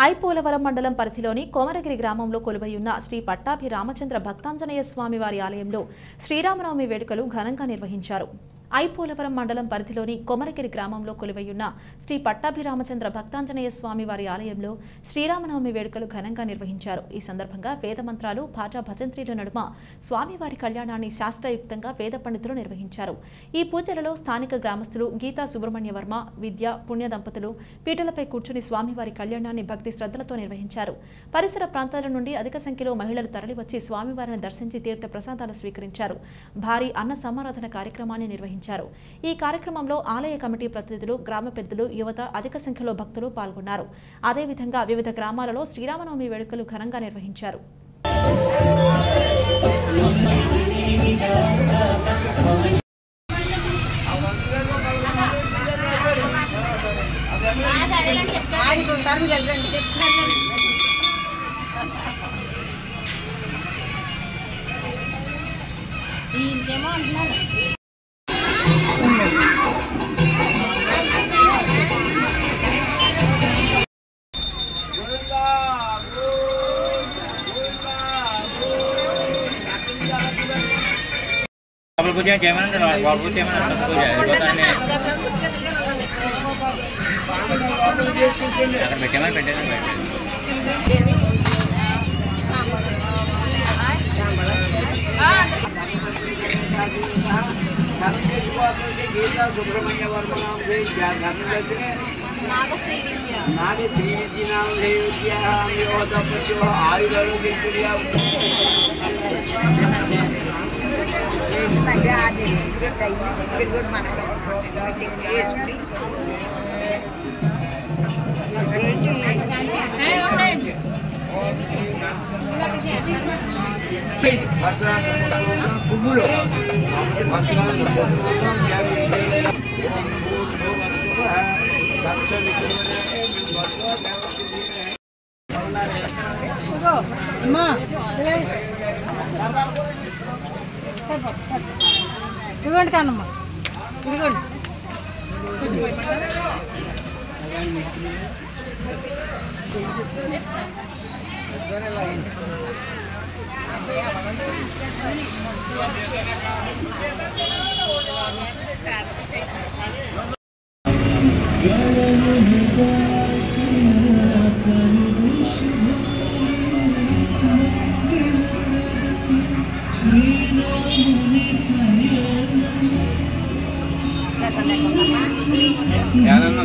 ఐపోలవరం మండలం పరిధిలోని కోమరగిరి గ్రామంలో కొలువైయున్న శ్రీ పట్టాభి రామచంద్ర భక్తాంజనేయ స్వామి వారి ఆలయంలో శ్రీరామనవమి వేడుకలు ఘనంగా నిర్వహించారు. ఐపోలవరం మండలం పరిధిలోని కొమరగిరి గ్రామంలో కొలువైయున్న శ్రీ పట్టాభి రామచంద్ర భక్తాంజనేయ స్వామి వారి ఆలయంలో శ్రీరామనవమి వేడుకలు ఘనంగా నిర్వహించారు. ఈ సందర్భంగా వేద మంత్రాలు, భాజా భజంత్రీల నడుమ స్వామివారి కళ్యాణాన్ని శాస్త్రయుక్తంగా వేద పండితులు నిర్వహించారు. ఈ పూజలలో స్థానిక గ్రామస్తులు గీతా సుబ్రహ్మణ్య వర్మ, విద్య, పుణ్య దంపతులు పీటలపై కూర్చుని స్వామివారి కళ్యాణాన్ని భక్తి శ్రద్ధలతో నిర్వహించారు. పరిసర ప్రాంతాల నుండి అధిక సంఖ్యలో మహిళలు తరలివచ్చి స్వామివారిని దర్శించి తీర్థ ప్రసాదాలు స్వీకరించారు. భారీ అన్న సమారాధన కార్యక్రమాన్ని నిర్వహించారు. ఈ కార్యక్రమంలో ఆలయ కమిటీ ప్రతినిధులు, గ్రామ పెద్దలు, యువత అధిక సంఖ్యలో భక్తులు పాల్గొన్నారు. అదేవిధంగా వివిధ గ్రామాలలో శ్రీరామనవమి వేడుకలు ఘనంగా నిర్వహించారు. పూజ చేయమని పూజ చేయమని పెట్టేమని పెట్టేది గీతా సుబ్రహ్మణ్య వర్మ नाम से नाग श्री विद्या नाम से ఇదిగోండి కానమ్మా, ఇదిగోండి. యాదన్న